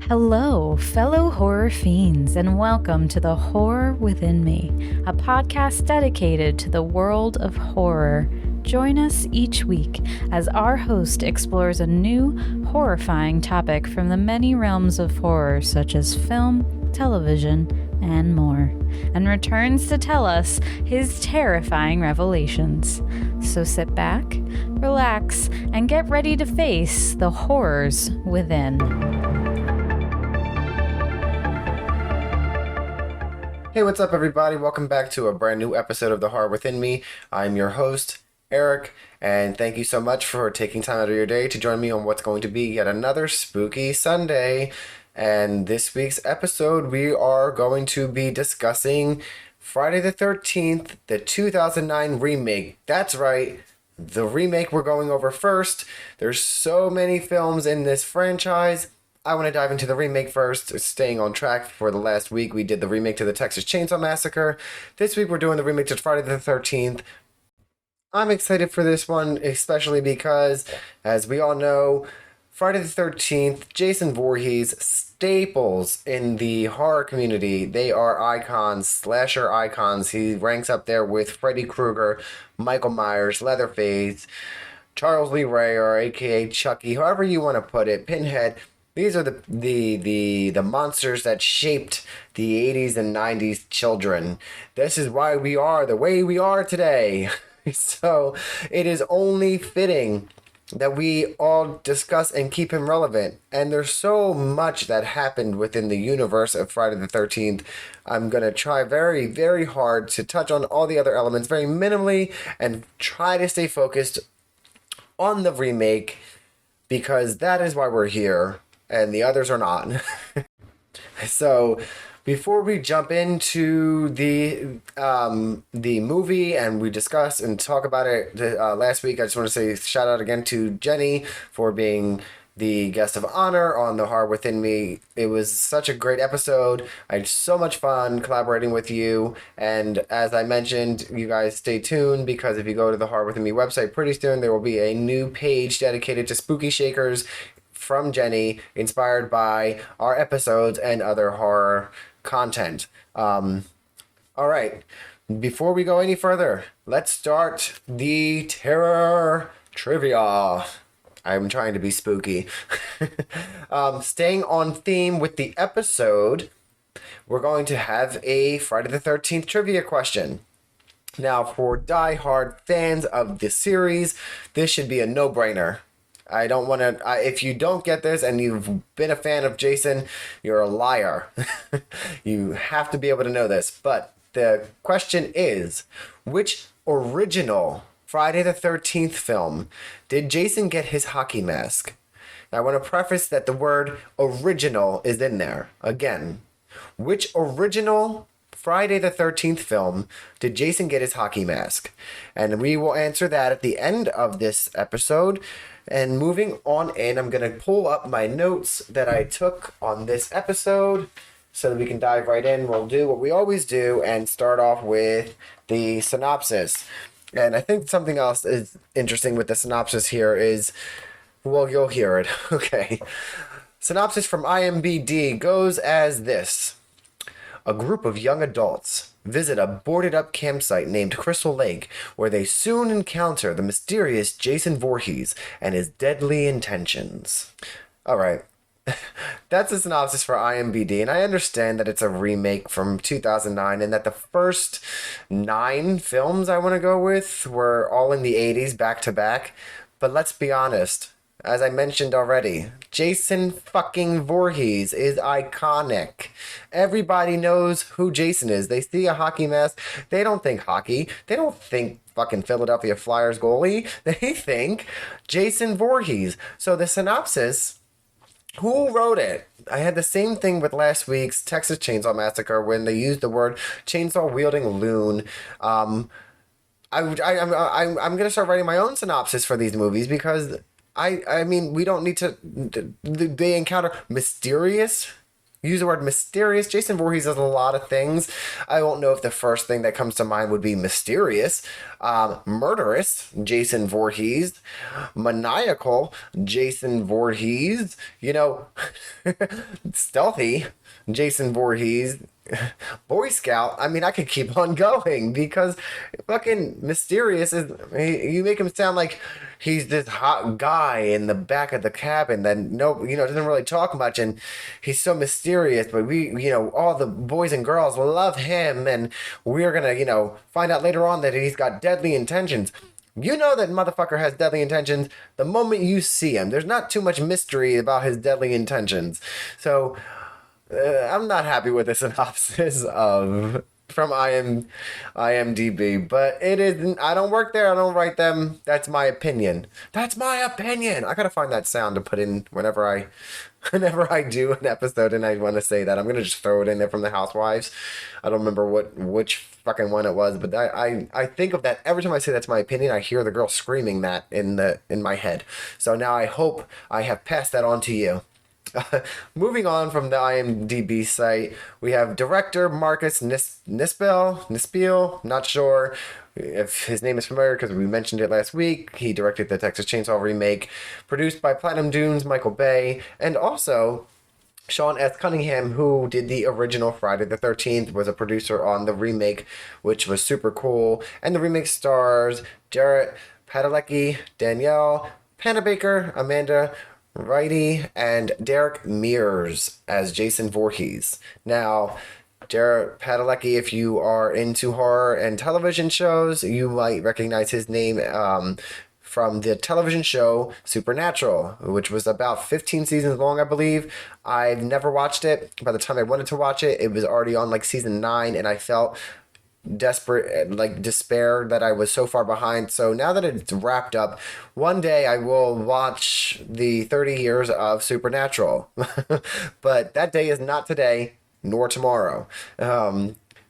Hello, fellow horror fiends, and welcome to The Horror Within Me, a podcast dedicated to the world of horror. Join us each week as our host explores a new, horrifying topic from the many realms of horror, such as film, television, and more, and returns to tell us his terrifying revelations. So sit back, relax, and get ready to face the horrors within. Hey, what's up, everybody? Welcome back to a brand new episode of The Horror Within Me. I'm your host, Eric, and thank you so much for taking time out of your day to join me on what's going to be yet another spooky Sunday. And this week's episode, we are going to be discussing Friday the 13th, the 2009 remake. That's right, the remake we're going over first. There's so many films in this franchise. I want to dive into the remake first, staying on track. For the last week, we did the remake to the Texas Chainsaw Massacre. This week, we're doing the remake to Friday the 13th. I'm excited for this one, especially because, as we all know, Friday the 13th, Jason Voorhees, staples in the horror community. They are icons, slasher icons. He ranks up there with Freddy Krueger, Michael Myers, Leatherface, Charles Lee Ray, or aka Chucky, however you want to put it, Pinhead. These are the monsters that shaped the 80s and 90s children. This is why we are the way we are today. So it is only fitting that we all discuss and keep him relevant. And there's so much that happened within the universe of Friday the 13th. I'm going to try very, very hard to touch on all the other elements very minimally and try to stay focused on the remake, because that is why we're here. And the others are not. So, before we jump into the movie and we discuss and talk about it last week, I just want to say shout out again to Jenny for being the guest of honor on The Horror Within Me. It was such a great episode. I had so much fun collaborating with you. And as I mentioned, you guys stay tuned, because if you go to the Horror Within Me website, pretty soon there will be a new page dedicated to Spooky Shakers from Jenny, inspired by our episodes and other horror content. All right, before we go any further, let's start the terror trivia. I'm trying to be spooky. Staying on theme with the episode, we're going to have a Friday the 13th trivia question. Now, for die-hard fans of the series, this should be a no-brainer. I don't want to, if you don't get this and you've been a fan of Jason, you're a liar. You have to be able to know this. But the question is, which original Friday the 13th film did Jason get his hockey mask? Now, I want to preface that the word original is in there. Again, which original Friday the 13th film did Jason get his hockey mask? And we will answer that at the end of this episode. And moving on in, I'm going to pull up my notes that I took on this episode so that we can dive right in. We'll do what we always do and start off with the synopsis. And I think something else is interesting with the synopsis here is, well, you'll hear it. Okay. Synopsis from IMDb goes as this. A group of young adults visit a boarded-up campsite named Crystal Lake, where they soon encounter the mysterious Jason Voorhees and his deadly intentions. All right. That's a synopsis for IMDb, and I understand that it's a remake from 2009 and that the first 9 films I want to go with were all in the 80s back-to-back. But let's be honest. As I mentioned already, Jason fucking Voorhees is iconic. Everybody knows who Jason is. They see a hockey mask. They don't think hockey. They don't think fucking Philadelphia Flyers goalie. They think Jason Voorhees. So the synopsis, who wrote it? I had the same thing with last week's Texas Chainsaw Massacre when they used the word chainsaw-wielding loon. I'm going to start writing my own synopsis for these movies, because I mean, we don't need to... They encounter mysterious use the word mysterious. Jason Voorhees does a lot of things. I don't know if the first thing that comes to mind would be mysterious. Murderous, Jason Voorhees. Maniacal, Jason Voorhees. Stealthy, Jason Voorhees. Boy Scout. I mean, I could keep on going because fucking mysterious is. You make him sound like he's this hot guy in the back of the cabin that doesn't really talk much, and he's so mysterious. But all the boys and girls love him, and we're gonna, find out later on that he's got deadly intentions. You know that motherfucker has deadly intentions the moment you see him. There's not too much mystery about his deadly intentions. So I'm not happy with the synopsis of from IMDb, but it is. I don't work there. I don't write them. That's my opinion. That's my opinion. I gotta find that sound to put in whenever I do an episode and I want to say that. I'm gonna just throw it in there from the Housewives. I don't remember which fucking one it was, but I think of that every time I say that's my opinion. I hear the girl screaming that in my head. So now I hope I have passed that on to you. Moving on from the IMDb site, we have director Marcus Nispel, not sure if his name is familiar because we mentioned it last week. He directed the Texas Chainsaw remake, produced by Platinum Dunes, Michael Bay, and also Sean S. Cunningham, who did the original Friday the 13th, was a producer on the remake, which was super cool. And the remake stars Jarrett Padalecki, Danielle Panabaker, Amanda Righty, and Derek Mears as Jason Voorhees. Now, Jared Padalecki, if you are into horror and television shows, you might recognize his name from the television show Supernatural, which was about 15 seasons long, I believe. I've never watched it. By the time I wanted to watch it, it was already on like season 9, and I felt desperate, like despair that I was so far behind. So now that it's wrapped up, one day I will watch the 30 years of Supernatural. But that day is not today nor tomorrow.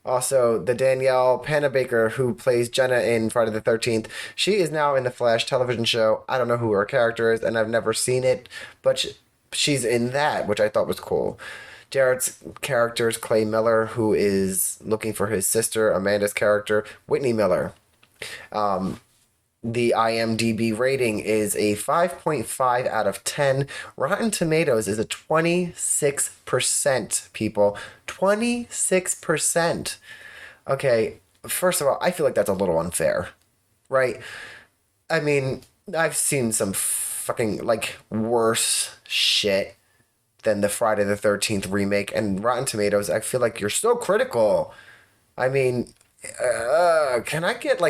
Also, the Danielle Panabaker, who plays Jenna in Friday the 13th, she is now in the Flash television show. I don't know who her character is, and I've never seen it, but she's in that, which I thought was cool. Jared's character is Clay Miller, who is looking for his sister. Amanda's character, Whitney Miller. The IMDb rating is a 5.5 out of 10. Rotten Tomatoes is a 26%, people. 26%. Okay, first of all, I feel like that's a little unfair, right? I mean, I've seen some fucking, worse shit than the Friday the 13th remake, and Rotten Tomatoes, I feel like you're so critical. I mean, can I get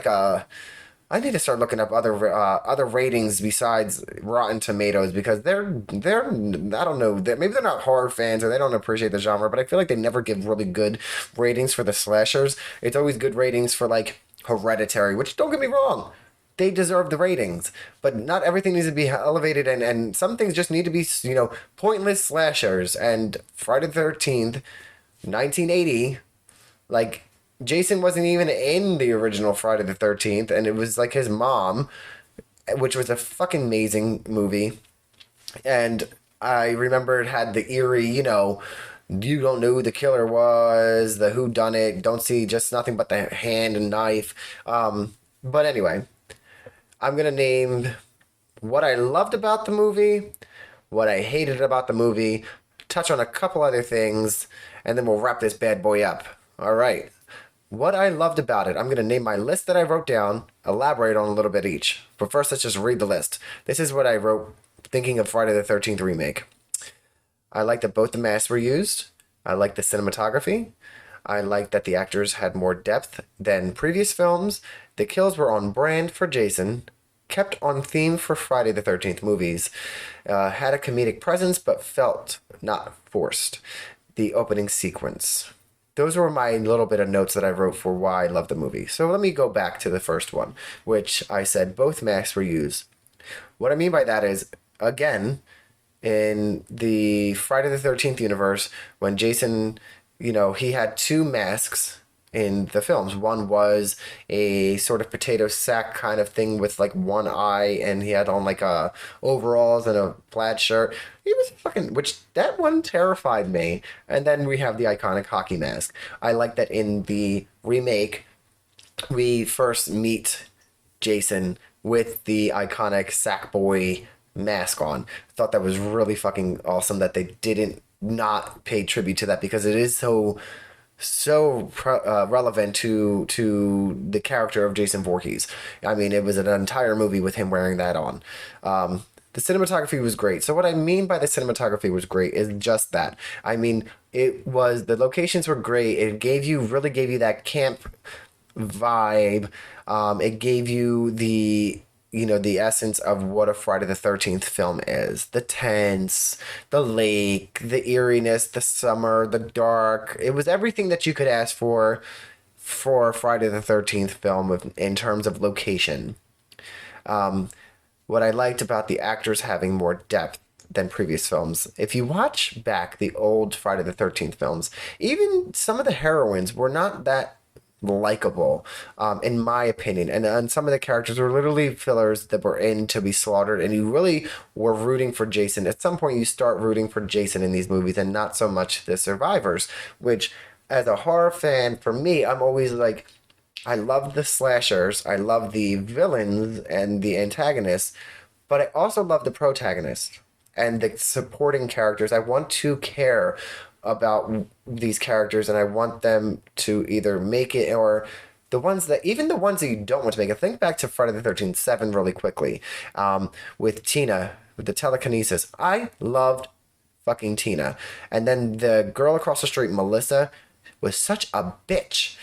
I need to start looking up other ratings besides Rotten Tomatoes because they're I don't know, maybe they're not horror fans or they don't appreciate the genre, but I feel like they never give really good ratings for the slashers. It's always good ratings for Hereditary, which don't get me wrong, they deserve the ratings, but not everything needs to be elevated, and some things just need to be pointless slashers. And Friday the 13th, 1980, Jason wasn't even in the original Friday the 13th, and it was his mom, which was a fucking amazing movie. And I remember it had the eerie, you don't know who the killer was, the who done it, don't see just nothing but the hand and knife. But anyway, I'm going to name what I loved about the movie, what I hated about the movie, touch on a couple other things, and then we'll wrap this bad boy up. All right. What I loved about it, I'm going to name my list that I wrote down, elaborate on a little bit each. But first, let's just read the list. This is what I wrote thinking of Friday the 13th remake. I like that both the masks were used. I like the cinematography. I like that the actors had more depth than previous films. The kills were on brand for Jason, kept on theme for Friday the 13th movies, had a comedic presence but felt not forced. The opening sequence. Those were my little bit of notes that I wrote for why I love the movie. So let me go back to the first one, which I said both masks were used. What I mean by that is, again, in the Friday the 13th universe, when Jason, he had two masks in the films. One was a sort of potato sack kind of thing with like one eye, and he had on like overalls and a plaid shirt. He was fucking, which that one terrified me. And then we have the iconic hockey mask. I like that in the remake, we first meet Jason with the iconic Sackboy mask on. I thought that was really fucking awesome that they didn't not pay tribute to that because it is relevant to the character of Jason Voorhees. I mean, it was an entire movie with him wearing that on. The cinematography was great. So what I mean by the cinematography was great is just that. I mean, the locations were great. It really gave you that camp vibe. It gave you the essence of what a Friday the 13th film is. The tents, the lake, the eeriness, the summer, the dark. It was everything that you could ask for a Friday the 13th film in terms of location. What I liked about the actors having more depth than previous films. If you watch back the old Friday the 13th films, even some of the heroines were not that likable, in my opinion. And some of the characters were literally fillers that were in to be slaughtered, and you really were rooting for Jason. At some point, you start rooting for Jason in these movies and not so much the survivors, which, as a horror fan, for me, I'm always like, I love the slashers, I love the villains and the antagonists, but I also love the protagonists and the supporting characters. I want to care about these characters and I want them to either make it or even the ones that you don't want to make it. Think back to Friday the 13th 7 really quickly, with Tina, with the telekinesis. I loved fucking Tina. And then the girl across the street, Melissa, was such a bitch.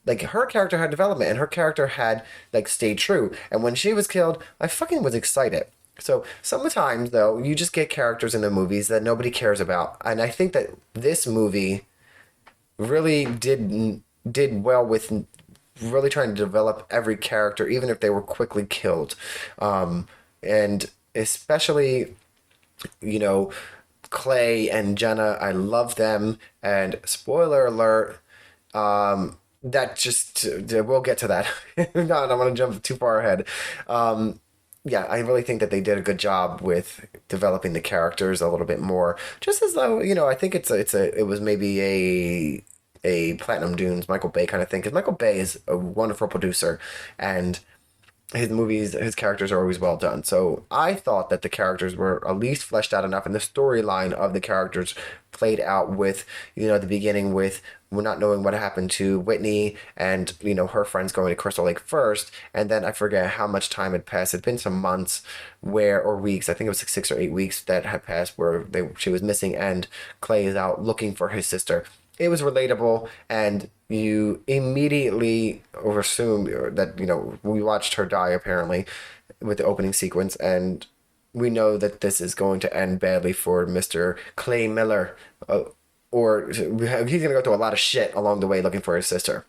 Like, her character had development and her character had, like, stayed true. And when she was killed, I fucking was excited. So sometimes, though, you just get characters in the movies that nobody cares about. And I think that this movie really did well with really trying to develop every character, even if they were quickly killed. And especially, Clay and Jenna, I love them. And spoiler alert, that just, we'll get to that. No, I don't want to jump too far ahead. Yeah, I really think that they did a good job with developing the characters a little bit more. Just as though, I think it was maybe a Platinum Dunes, Michael Bay kind of thing. Because Michael Bay is a wonderful producer, and his characters are always well done. So I thought that the characters were at least fleshed out enough, and the storyline of the characters played out with, the beginning with we're not knowing what happened to Whitney and, her friends going to Crystal Lake first. And then I forget how much time had passed. It'd been some months or weeks. I think it was like 6 or 8 weeks that had passed where she was missing and Clay is out looking for his sister. It was relatable, and you immediately assume that, we watched her die apparently with the opening sequence, and we know that this is going to end badly for Mr. Clay Miller, or he's going to go through a lot of shit along the way looking for his sister.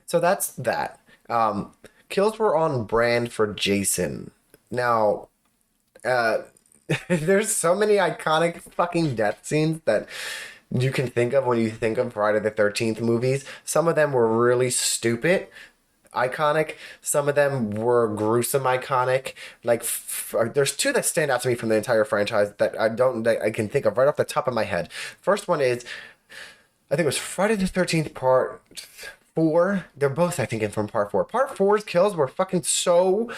So that's that. Kills were on brand for Jason. Now, there's so many iconic fucking death scenes that you can think of when you think of Friday the 13th movies. Some of them were really stupid, iconic. Some of them were gruesome, iconic. Like, there's two that stand out to me from the entire franchise that I can think of right off the top of my head. First one is, I think it was Friday the 13th Part 4. They're both, I think, from Part 4. Part 4's kills were fucking so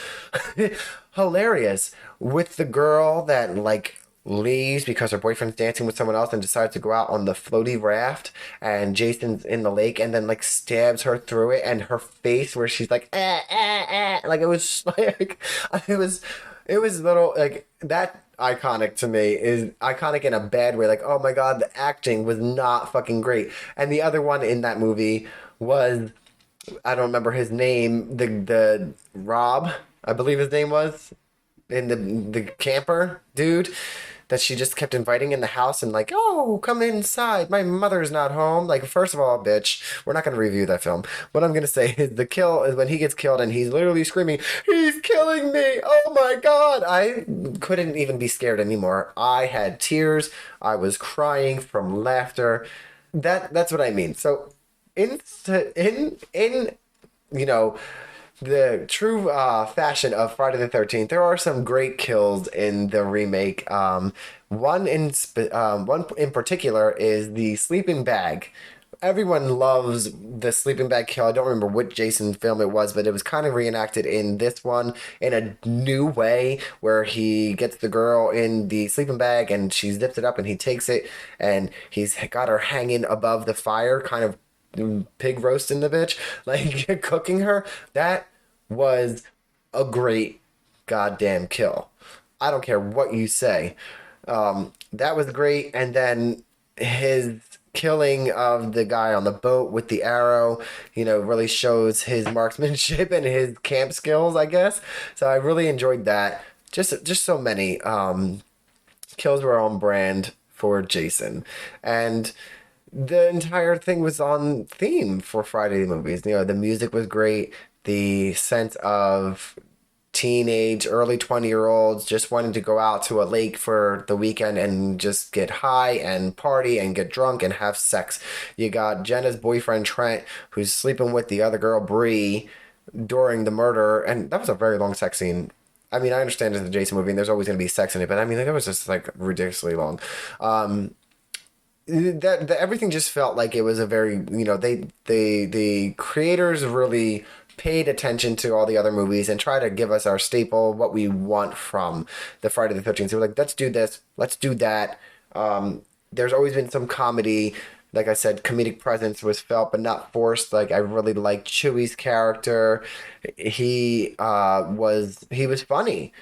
hilarious. With the girl that, like, leaves because her boyfriend's dancing with someone else and decides to go out on the floaty raft, and Jason's in the lake and then, like, stabs her through it, and her face where she's like, like, it was like, it was little, like, that iconic to me is iconic in a bad way. Like, oh my god, the acting was not fucking great. And the other one in that movie was, I don't remember his name, the Rob, I believe his name was, in the camper dude that she just kept inviting in the house and like, oh, come inside, my mother's not home. Like, first of all, bitch, we're not going to review that film. What I'm going to say is the kill is when he gets killed and he's literally screaming, he's killing me, oh my god. I couldn't even be scared anymore. I had tears. I was crying from laughter. That's what I mean. So in you know the true fashion of Friday the 13th, there are some great kills in the remake. One in particular is the sleeping bag. Everyone loves the sleeping bag kill. I don't remember which Jason film it was, but it was kind of reenacted in this one in a new way where he gets the girl in the sleeping bag and she zips it up and he takes it and he's got her hanging above the fire, kind of pig roasting the bitch, like cooking her. That was a great goddamn kill. I don't care what you say. That was great. And then his killing of the guy on the boat with the arrow, really shows his marksmanship and his camp skills, I guess. So I really enjoyed that. Just so many kills were on brand for Jason. And the entire thing was on theme for Friday movies. The music was great. The sense of teenage, early 20-year-olds just wanting to go out to a lake for the weekend and just get high and party and get drunk and have sex. You got Jenna's boyfriend Trent, who's sleeping with the other girl Bree during the murder, and that was a very long sex scene. I mean, I understand it's a Jason movie and there's always going to be sex in it, but I mean, that was just like ridiculously long. That everything just felt like it was a very, the creators really paid attention to all the other movies and try to give us our staple, what we want from the Friday the 13th. So we're like, let's do this, let's do that. There's always been some comedy. Like I said, comedic presence was felt, but not forced. Like, I really liked Chewie's character. He was funny.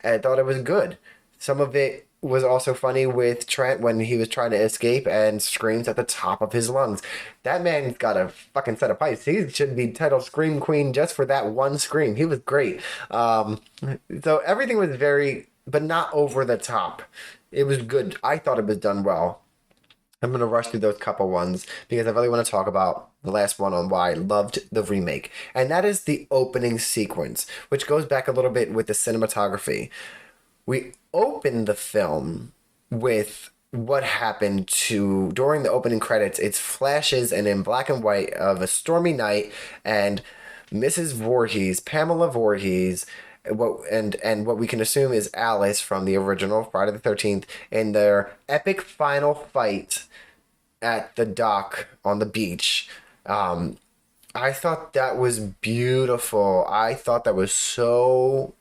I thought it was good. Some of it was also funny with Trent when he was trying to escape and screams at the top of his lungs. That man's got a fucking set of pipes. He should be titled Scream Queen just for that one scream. He was great. So everything was very, but not over the top. It was good. I thought it was done well. I'm going to rush through those couple ones because I really want to talk about the last one on why I loved the remake. And that is the opening sequence, which goes back a little bit with the cinematography. We open the film with what happened during the opening credits. It's flashes and in black and white of a stormy night and Mrs. Voorhees, Pamela Voorhees, and what we can assume is Alice from the original Friday the 13th in their epic final fight at the dock on the beach. I thought that was beautiful. I thought that was so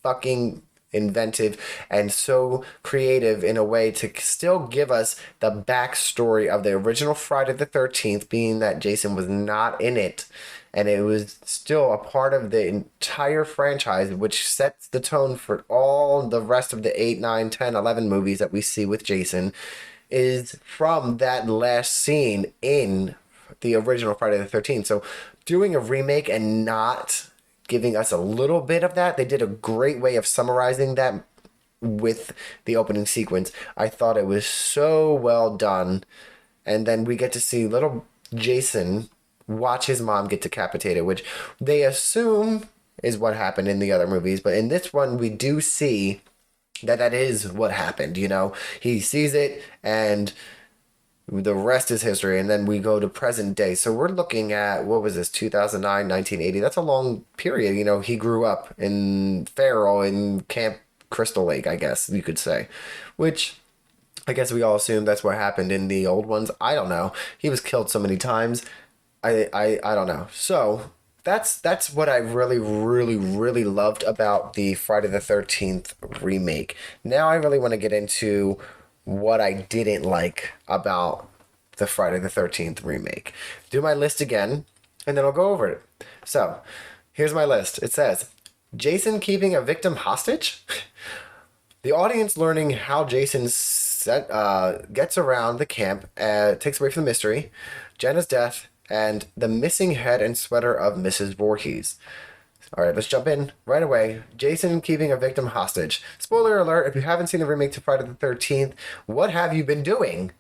fucking inventive and so creative in a way to still give us the backstory of the original Friday the 13th, being that Jason was not in it and it was still a part of the entire franchise, which sets the tone for all the rest of the 8, 9, 10, 11 movies that we see with Jason, is from that last scene in the original Friday the 13th. So doing a remake and not giving us a little bit of that, they did a great way of summarizing that with the opening sequence. I thought it was so well done. And then we get to see little Jason watch his mom get decapitated, which they assume is what happened in the other movies. But in this one, we do see that is what happened. He sees it and the rest is history. And then we go to present day. So we're looking at, what was this, 2009, 1980? That's a long period. He grew up in Farrell in Camp Crystal Lake, I guess you could say, which I guess we all assume that's what happened in the old ones. I don't know. He was killed so many times. I don't know. So that's what I really, really, really loved about the Friday the 13th remake. Now I really want to get into what I didn't like about the Friday the 13th remake. Do my list again, and then I'll go over it. So, here's my list. It says, Jason keeping a victim hostage? The audience learning how Jason gets around the camp, takes away from the mystery, Jenna's death, and the missing head and sweater of Mrs. Voorhees. Alright, let's jump in right away. Jason keeping a victim hostage. Spoiler alert, if you haven't seen the remake to Friday the 13th, what have you been doing?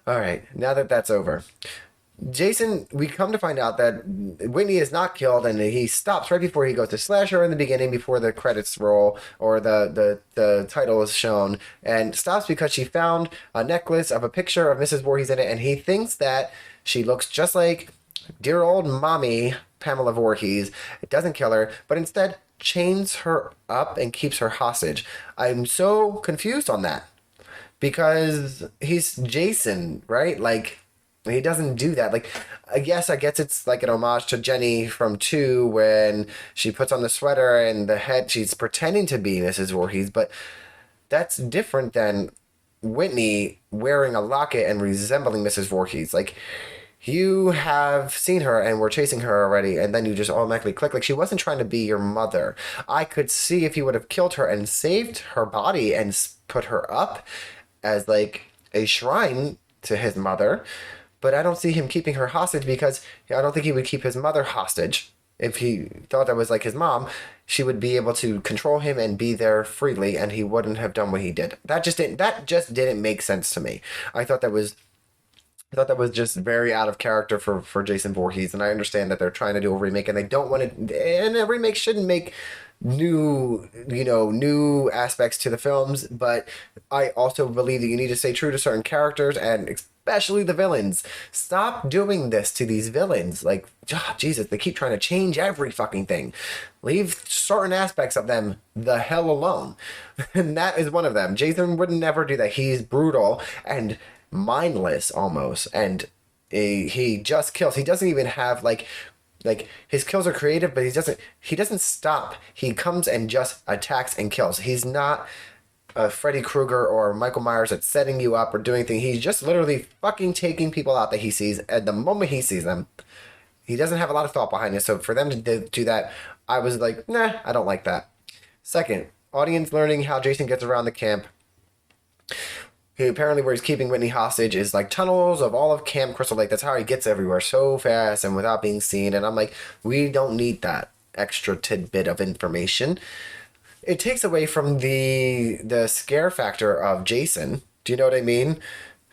Alright, now that that's over. Jason, we come to find out that Whitney is not killed, and he stops right before he goes to slash her in the beginning, before the credits roll or the title is shown, and stops because she found a necklace of a picture of Mrs. Voorhees in it, and he thinks that she looks just like dear old mommy Pamela Voorhees. It doesn't kill her, but instead chains her up and keeps her hostage. I'm so confused on that because he's Jason, right? Like, he doesn't do that. Like, I guess it's like an homage to Jenny from 2 when she puts on the sweater and the head, she's pretending to be Mrs. Voorhees, but that's different than Whitney wearing a locket and resembling Mrs. Voorhees. Like, you have seen her and were chasing her already, and then you just automatically click. Like, she wasn't trying to be your mother. I could see if he would have killed her and saved her body and put her up as like a shrine to his mother, but I don't see him keeping her hostage because I don't think he would keep his mother hostage. If he thought that was like his mom, she would be able to control him and be there freely, and he wouldn't have done what he did. That just didn't make sense to me. I thought that was I thought that was just very out of character for Jason Voorhees, and I understand that they're trying to do a remake and they don't want to. And a remake shouldn't make new aspects to the films, but I also believe that you need to stay true to certain characters and especially the villains. Stop doing this to these villains. Like, Jesus, they keep trying to change every fucking thing. Leave certain aspects of them the hell alone. And that is one of them. Jason would never do that. He's brutal and mindless almost, and he just kills. He doesn't even have like his kills are creative, but he doesn't stop. He comes and just attacks and kills. He's not Freddy Krueger or Michael Myers that's setting you up or doing things. He's just literally fucking taking people out that he sees at the moment he sees them. He doesn't have a lot of thought behind it. So for them to do that, I was like, nah, I don't like that. Second, audience learning how Jason gets around the camp. Who apparently where he's keeping Whitney hostage is like tunnels of all of Camp Crystal Lake. That's how he gets everywhere so fast and without being seen. And I'm like, we don't need that extra tidbit of information. It takes away from the scare factor of Jason. Do you know what I mean?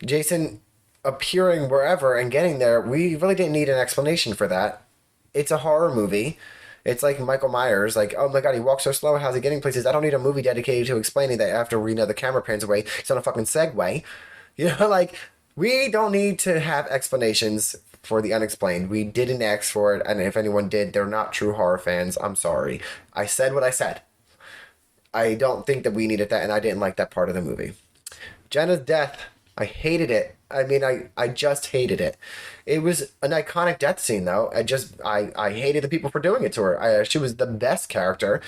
Jason appearing wherever and getting there, we really didn't need an explanation for that. It's a horror movie. It's like Michael Myers, like, oh my god, he walks so slow, how's he getting places? I don't need a movie dedicated to explaining that after the camera pans away, he's on a fucking Segway. Like, we don't need to have explanations for the unexplained. We didn't ask for it, and if anyone did, they're not true horror fans. I'm sorry. I said what I said. I don't think that we needed that, and I didn't like that part of the movie. Jenna's death, I hated it. I mean, I just hated it. It was an iconic death scene, though. I hated the people for doing it to her. She was the best character,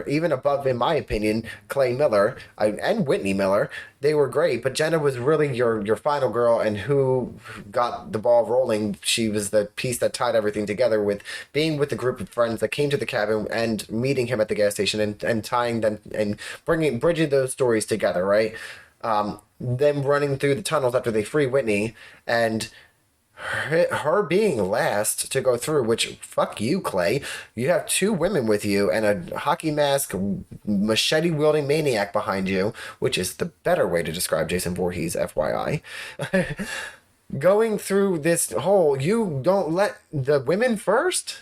even above, in my opinion, Clay Miller and Whitney Miller. They were great, but Jenna was really your final girl, and who got the ball rolling. She was the piece that tied everything together with being with the group of friends that came to the cabin and meeting him at the gas station and tying them and bridging those stories together, right? Them running through the tunnels after they free Whitney, and her being last to go through, which, fuck you, Clay. You have 2 women with you and a hockey mask, machete-wielding maniac behind you, which is the better way to describe Jason Voorhees, FYI. Going through this hole, you don't let the women first?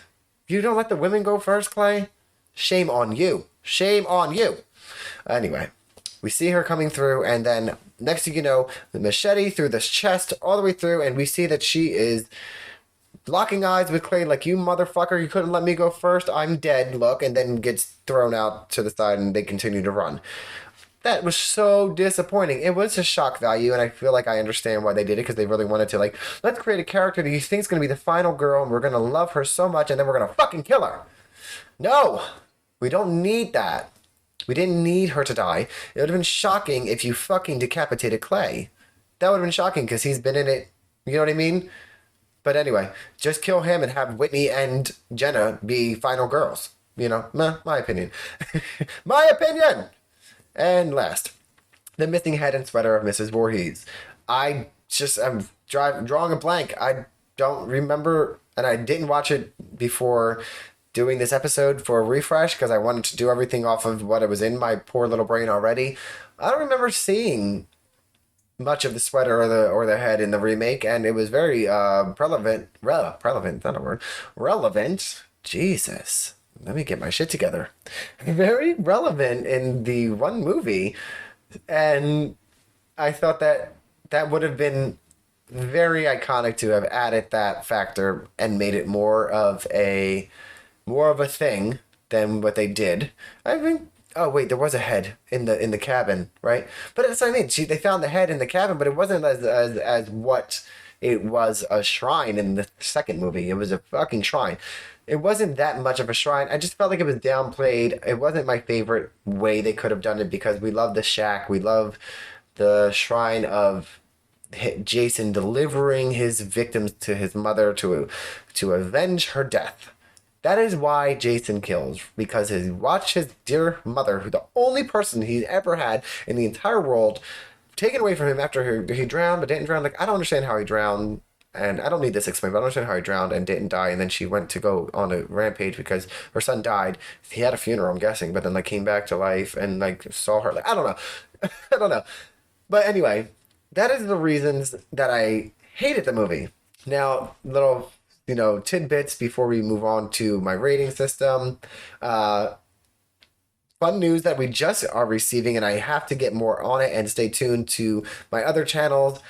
You don't let the women go first, Clay? Shame on you. Shame on you. Anyway. We see her coming through, and then next thing you know, the machete through this chest all the way through, and we see that she is locking eyes with Clay like, you motherfucker, you couldn't let me go first, I'm dead, look, and then gets thrown out to the side, and they continue to run. That was so disappointing. It was a shock value, and I feel like I understand why they did it, because they really wanted to, like, let's create a character that you think is going to be the final girl, and we're going to love her so much, and then we're going to fucking kill her. No! We don't need that. We didn't need her to die. It would have been shocking if you fucking decapitated Clay. That would have been shocking because he's been in it. You know what I mean? But anyway, just kill him and have Whitney and Jenna be final girls. My opinion. My opinion! And last, the missing head and sweater of Mrs. Voorhees. I'm drawing a blank. I don't remember, and I didn't watch it before doing this episode for a refresh because I wanted to do everything off of what was in my poor little brain already. I don't remember seeing much of the sweater or the head in the remake, and it was very relevant, not a word, relevant. Jesus, let me get my shit together. Very relevant in the one movie, and I thought that that would have been very iconic to have added that factor and made it more of a thing than what they did. I mean, oh wait, there was a head in the cabin, right? But that's what I mean. They found the head in the cabin, but it wasn't as what it was, a shrine in the second movie. It was a fucking shrine. It wasn't that much of a shrine. I just felt like it was downplayed. It wasn't my favorite way they could have done it because we love the shack. We love the shrine of Jason delivering his victims to his mother to avenge her death. That is why Jason kills, because he watched his dear mother, who the only person he ever had in the entire world, taken away from him after he drowned but didn't drown. Like, I don't understand how he drowned, and I don't need this explained, but I don't understand how he drowned and didn't die, and then she went to go on a rampage because her son died. He had a funeral, I'm guessing, but then like came back to life and like saw her. Like, I don't know. I don't know. But anyway, that is the reasons that I hated the movie. Now, little tidbits before we move on to my rating system. Uh, Fun news that we just are receiving, and I have to get more on it and stay tuned to my other channels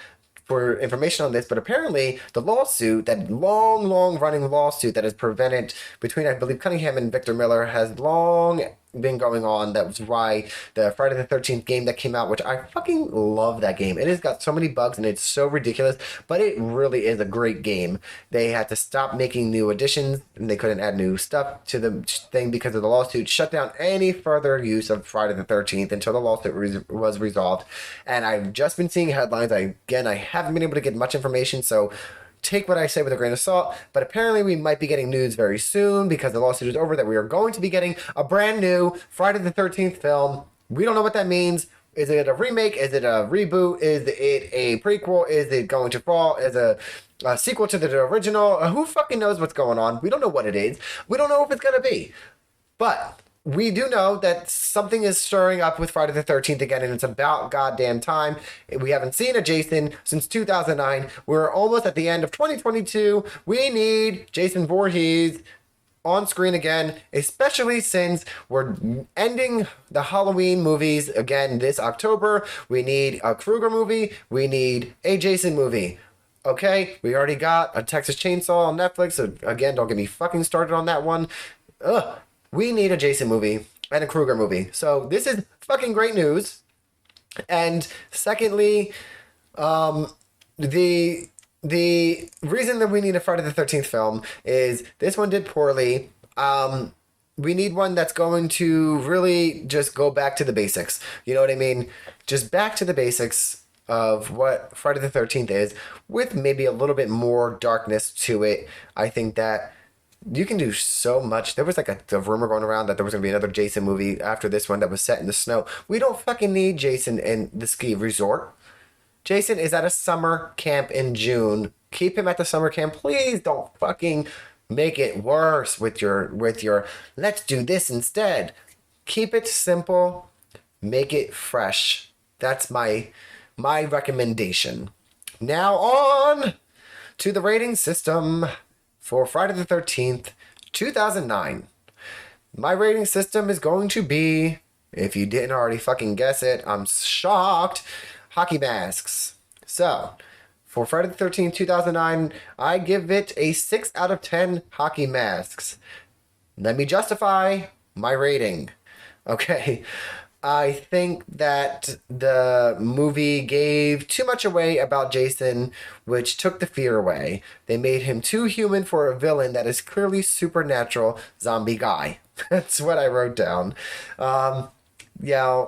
for information on this, but apparently the lawsuit, that long running lawsuit that has prevented between, I believe, Cunningham and Victor Miller has long been going on. That was why the Friday the 13th game that came out, which I fucking love that game. It has got so many bugs and it's so ridiculous, but it really is a great game. They had to stop making new additions and they couldn't add new stuff to the thing because of the lawsuit, shut down any further use of Friday the 13th until the lawsuit was resolved. And I've just been seeing headlines. I haven't been able to get much information, so take what I say with a grain of salt, but apparently we might be getting news very soon because the lawsuit is over that we are going to be getting a brand new Friday the 13th film. We don't know what that means. Is it a remake? Is it a reboot? Is it a prequel? Is it going to fall as a sequel to the original? Who fucking knows what's going on? We don't know what it is. We don't know if it's going to be. But we do know that something is stirring up with Friday the 13th again, and it's about goddamn time. We haven't seen a Jason since 2009. We're almost at the end of 2022. We need Jason Voorhees on screen again, especially since we're ending the Halloween movies again this October. We need a Krueger movie. We need a Jason movie. Okay, we already got a Texas Chainsaw on Netflix, so again, don't get me fucking started on that one. Ugh. We need a Jason movie and a Krueger movie. So this is fucking great news. And secondly, the reason that we need a Friday the 13th film is this one did poorly. We need one that's going to really just go back to the basics. You know what I mean? Just back to the basics of what Friday the 13th is, with maybe a little bit more darkness to it. I think that you can do so much. There was like a rumor going around that there was going to be another Jason movie after this one that was set in the snow. We don't fucking need Jason in the ski resort. Jason is at a summer camp in June. Keep him at the summer camp. Please don't fucking make it worse with your let's do this instead. Keep it simple. Make it fresh. That's my recommendation. Now on to the rating system for Friday the 13th, 2009. My rating system is going to be, if you didn't already fucking guess it, I'm shocked, hockey masks. So, for Friday the 13th, 2009, I give it a 6 out of 10 hockey masks. Let me justify my rating. Okay, I think that the movie gave too much away about Jason, which took the fear away. They made him too human for a villain that is clearly supernatural zombie guy. That's what I wrote down. Yeah,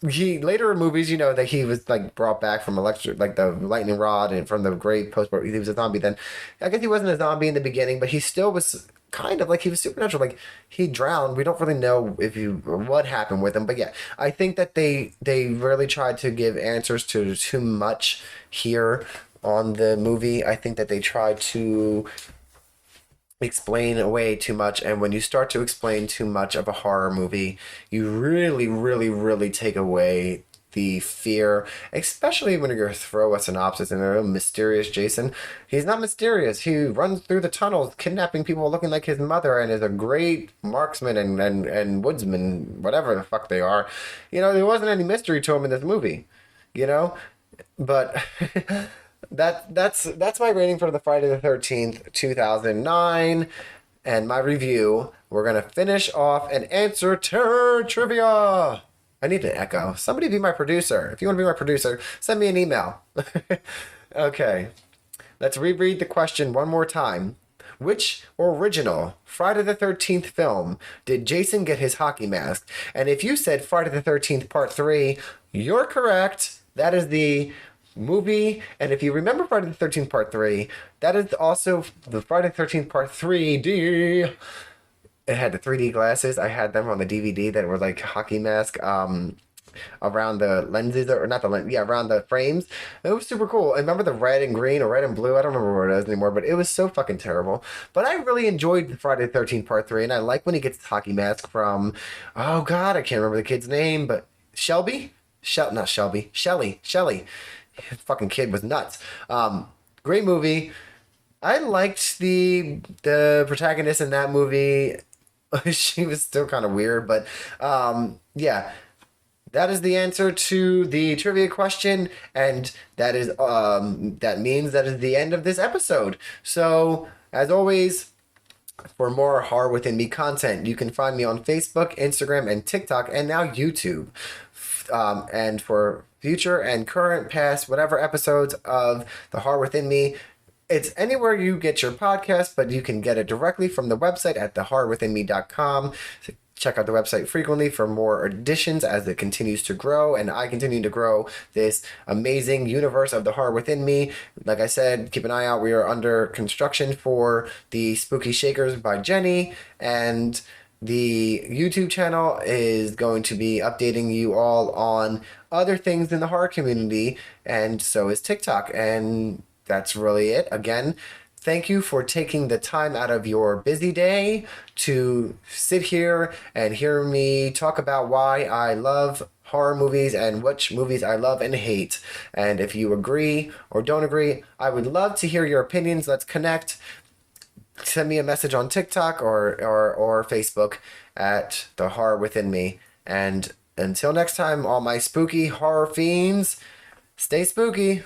he later in movies, that he was like brought back from the lightning rod and from the grave post, where he was a zombie. Then I guess he wasn't a zombie in the beginning, but he still was kind of like he was supernatural. Like he drowned. We don't really know what happened with him, but yeah, I think that they really tried to give answers to too much here on the movie. I think that they tried to explain away too much, and when you start to explain too much of a horror movie, you really take away the fear, especially when you throw a synopsis in there. Mysterious Jason. He's not mysterious. He runs through the tunnels, kidnapping people looking like his mother, and is a great marksman and woodsman, whatever the fuck they are. There wasn't any mystery to him in this movie, you know? But that's my rating for the Friday the 13th, 2009. And my review, we're going to finish off and answer terror trivia. I need an echo. Somebody be my producer. If you want to be my producer, send me an email. Okay. Let's reread the question one more time. Which original Friday the 13th film did Jason get his hockey mask? And if you said Friday the 13th Part 3, you're correct. That is the movie. And if you remember Friday the 13th Part 3, that is also the Friday the 13th Part 3D. It had the 3D glasses. I had them on the DVD that were like hockey mask around the lenses, or not the lens, yeah, around the frames. It was super cool. I remember the red and green or red and blue. I don't remember what it is anymore, but it was so fucking terrible. But I really enjoyed Friday the 13th Part 3, and I like when he gets his hockey mask from, oh God, I can't remember the kid's name, but Shelby? Not Shelby. Shelly. Fucking kid was nuts. Great movie. I liked the protagonist in that movie. She was still kind of weird, but yeah. That is the answer to the trivia question, and that means that is the end of this episode. So, as always, for more Horror Within Me content, you can find me on Facebook, Instagram, and TikTok, and now YouTube. And for future and current, past, whatever episodes of The Horror Within Me, it's anywhere you get your podcast, but you can get it directly from the website at thehorrorwithinme.com. So check out the website frequently for more editions as it continues to grow, and I continue to grow this amazing universe of The Horror Within Me. Like I said, keep an eye out. We are under construction for the Spooky Shakers by Jenny, and the YouTube channel is going to be updating you all on other things in the horror community, and so is TikTok. And that's really it. Again, thank you for taking the time out of your busy day to sit here and hear me talk about why I love horror movies and which movies I love and hate. And if you agree or don't agree, I would love to hear your opinions. Let's connect. Send me a message on TikTok or Facebook at The Horror Within Me. And until next time, all my spooky horror fiends, stay spooky.